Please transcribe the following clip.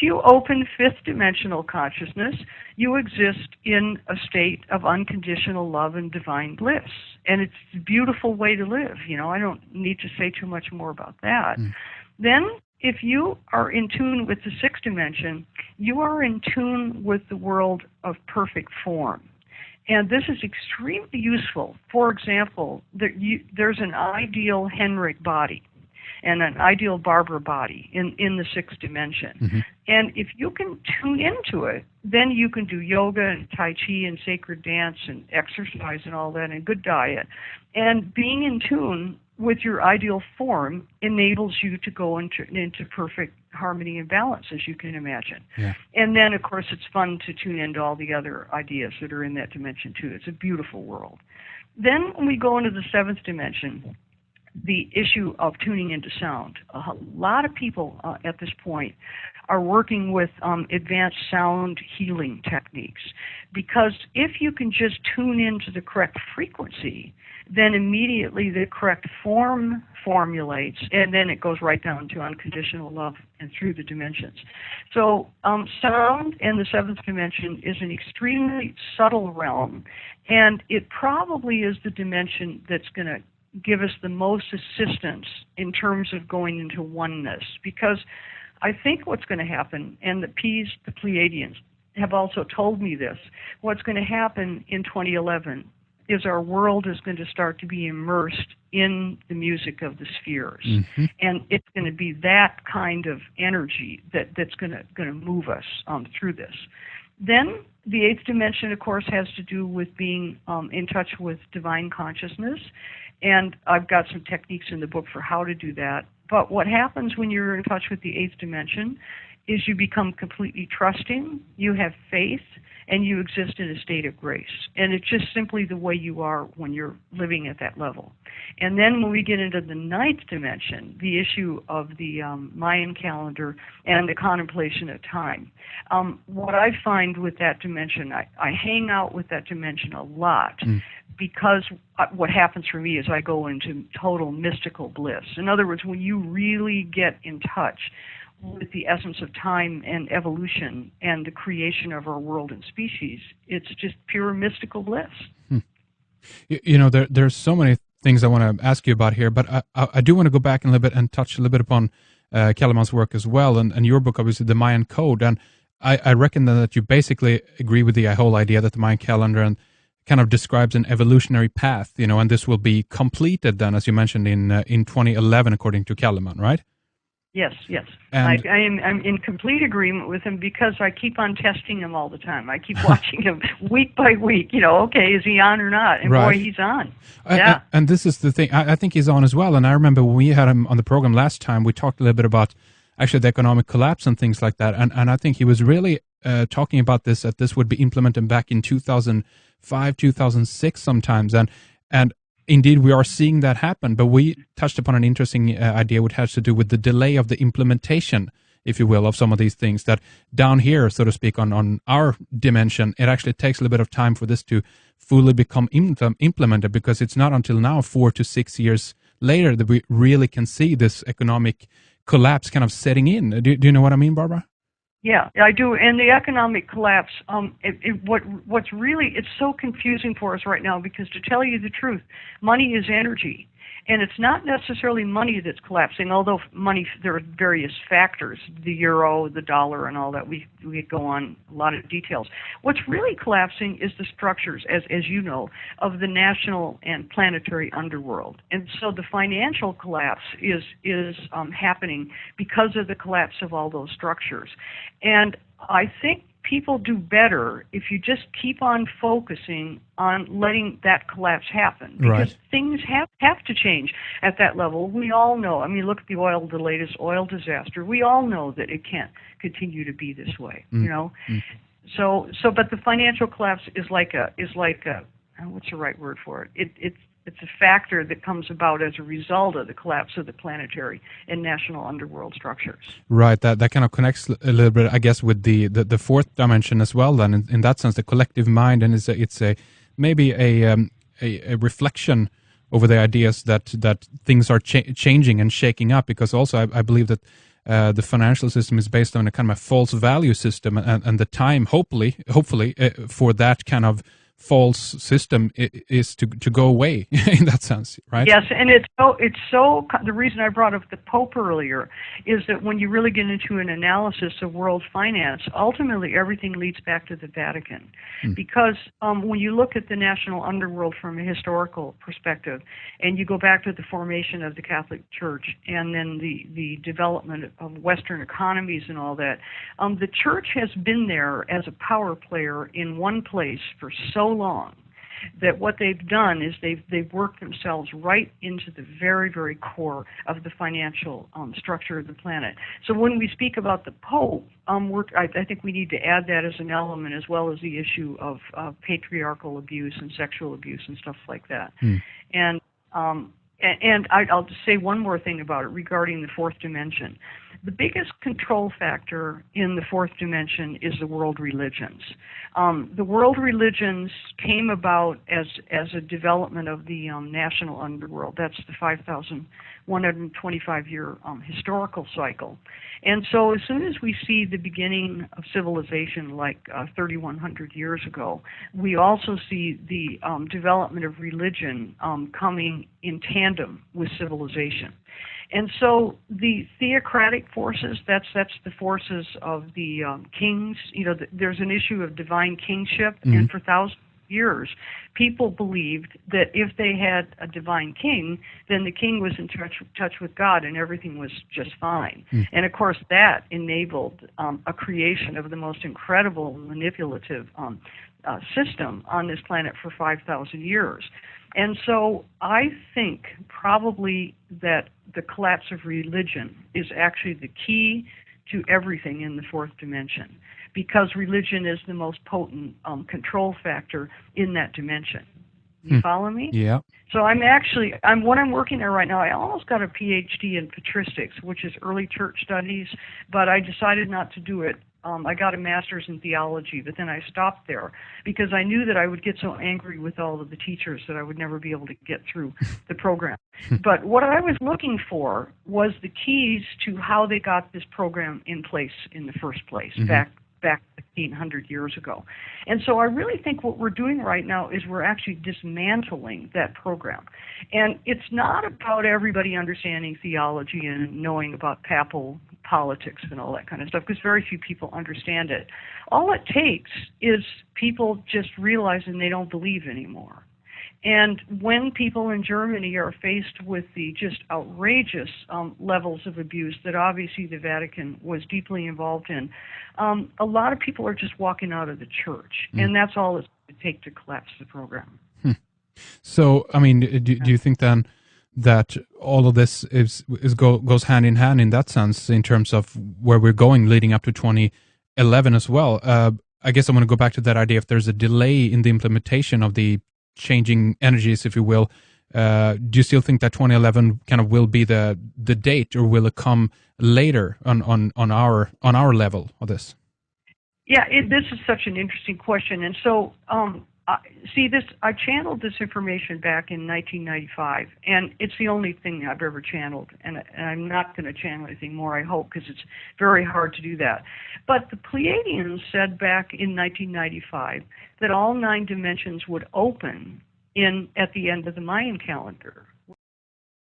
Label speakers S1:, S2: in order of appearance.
S1: you open fifth dimensional consciousness, you exist in a state of unconditional love and divine bliss. And it's a beautiful way to live. I don't need to say too much more about that. Then, if you are in tune with the sixth dimension, you are in tune with the world of perfect form. And this is extremely useful. For example, there's an ideal Henrik body and an ideal Barbara body in the sixth dimension. And if you can tune into it, then you can do yoga and Tai Chi and sacred dance and exercise and all that and good diet. And being in tune with your ideal form enables you to go into perfect harmony and balance, as you can imagine. Yeah. And then, of course, it's fun to tune into all the other ideas that are in that dimension, too. It's a beautiful world. Then when we go into the seventh dimension, the issue of tuning into sound. A lot of people at this point are working with advanced sound healing techniques, because if you can just tune into the correct frequency, then immediately the correct form formulates, and then it goes right down to unconditional love and through the dimensions. So sound in the seventh dimension is an extremely subtle realm, and it probably is the dimension that's going to give us the most assistance in terms of going into oneness, because I think what's going to happen, and the Pleiadians have also told me this, what's going to happen in 2011 is our world is going to start to be immersed in the music of the spheres. And it's going to be that kind of energy that's going to move us through this. Then the eighth dimension, of course, has to do with being in touch with divine consciousness. And I've got some techniques in the book for how to do that. But what happens when you're in touch with the eighth dimension is you become completely trusting, you have faith, and you exist in a state of grace. And it's just simply the way you are when you're living at that level. And then when we get into the ninth dimension, the issue of the Mayan calendar and the contemplation of time, what I find with that dimension, I hang out with that dimension a lot, because what happens for me is I go into total mystical bliss. In other words, when you really get in touch with the essence of time and evolution and the creation of our world and species, it's just pure mystical bliss.
S2: There's so many things I want to ask you about here, but I do want to go back a little bit and touch a little bit upon Kellerman's work as well, and your book, obviously, the Mayan Code. And I reckon that you basically agree with the whole idea that the Mayan calendar and kind of describes an evolutionary path, and this will be completed then, as you mentioned, in 2011, according to Kellerman, right?
S1: Yes.
S2: And
S1: I'm in complete agreement with him, because I keep on testing him all the time. I keep watching him week by week. Okay, is he on or not? And
S2: right.
S1: Boy, he's on. Yeah.
S2: And this is the thing. I think he's on as well. And I remember when we had him on the program last time, we talked a little bit about actually the economic collapse and things like that. And I think he was really talking about this, that this would be implemented back in 2005, 2006 sometimes. And indeed, we are seeing that happen, but we touched upon an interesting idea which has to do with the delay of the implementation, if you will, of some of these things, that down here, so to speak, on our dimension, it actually takes a little bit of time for this to fully become implemented, because it's not until now, 4 to 6 years later, that we really can see this economic collapse kind of setting in. Do you know what I mean, Barbara?
S1: Yeah, I do. And the economic collapse, what's really, it's so confusing for us right now, because to tell you the truth, money is energy. And it's not necessarily money that's collapsing, although money, there are various factors, the euro, the dollar, and all that. We go on a lot of details. What's really collapsing is the structures, as you know, of the national and planetary underworld. And so the financial collapse is happening because of the collapse of all those structures. And I think people do better if you just keep on focusing on letting that collapse happen, because
S2: right.
S1: things have to change at that level. We all know. I mean, look at the latest oil disaster. We all know that it can't continue to be this way. So, but the financial collapse is like a what's the right word for it? It's a factor that comes about as a result of the collapse of the planetary and national underworld structures. Right.
S2: That kind of connects a little bit, I guess, with the fourth dimension as well. Then, in that sense, the collective mind, and it's maybe a reflection over the ideas that things are changing and shaking up. Because also, I believe that the financial system is based on a kind of a false value system, and the time, hopefully, for that kind of false system is to go away in that sense, right?
S1: Yes, and the reason I brought up the Pope earlier is that when you really get into an analysis of world finance, ultimately everything leads back to the Vatican. Because when you look at the national underworld from a historical perspective, and you go back to the formation of the Catholic Church and then the development of Western economies and all that, the Church has been there as a power player in one place for so long that what they've done is they've worked themselves right into the very, very core of the financial structure of the planet. So when we speak about the Pope, I think we need to add that as an element, as well as the issue of patriarchal abuse and sexual abuse and stuff like that. And I'll just say one more thing about it regarding the fourth dimension. The biggest control factor in the fourth dimension is the world religions. The world religions came about as a development of the national underworld. That's the 5,125-year historical cycle. And so as soon as we see the beginning of civilization, like 3,100 years ago, we also see the development of religion coming in tandem with civilization. And so the theocratic forces, that's the forces of the kings. There's an issue of divine kingship, and for thousands of years, people believed that if they had a divine king, then the king was in touch with God and everything was just fine. And of course, that enabled a creation of the most incredible manipulative system on this planet for 5,000 years. And so I think probably that the collapse of religion is actually the key to everything in the fourth dimension, because religion is the most potent control factor in that dimension. You follow me?
S2: Yeah.
S1: So I'm working there right now. I almost got a PhD in patristics, which is early church studies, but I decided not to do it. I got a master's in theology, but then I stopped there because I knew that I would get so angry with all of the teachers that I would never be able to get through the program. But what I was looking for was the keys to how they got this program in place in the first place, back 1,500 years ago. And so I really think what we're doing right now is we're actually dismantling that program. And it's not about everybody understanding theology and knowing about papal politics and all that kind of stuff, because very few people understand it. All it takes is people just realizing they don't believe anymore. And when people in Germany are faced with the just outrageous levels of abuse that obviously the Vatican was deeply involved in, a lot of people are just walking out of the church. And that's all it's going to take to collapse the program.
S2: So, I mean, do you think then that all of this goes hand in hand in that sense, in terms of where we're going leading up to 2011 as well? I guess I want to go back to that idea. If there's a delay in the implementation of the changing energies, if you will, do you still think that 2011 kind of will be the date, or will it come later on our level of this?
S1: Yeah, this is such an interesting question. And so, I channeled this information back in 1995, and it's the only thing I've ever channeled, and I'm not going to channel anything more, I hope, because it's very hard to do that. But the Pleiadians said back in 1995 that all 9 dimensions would open at the end of the Mayan calendar.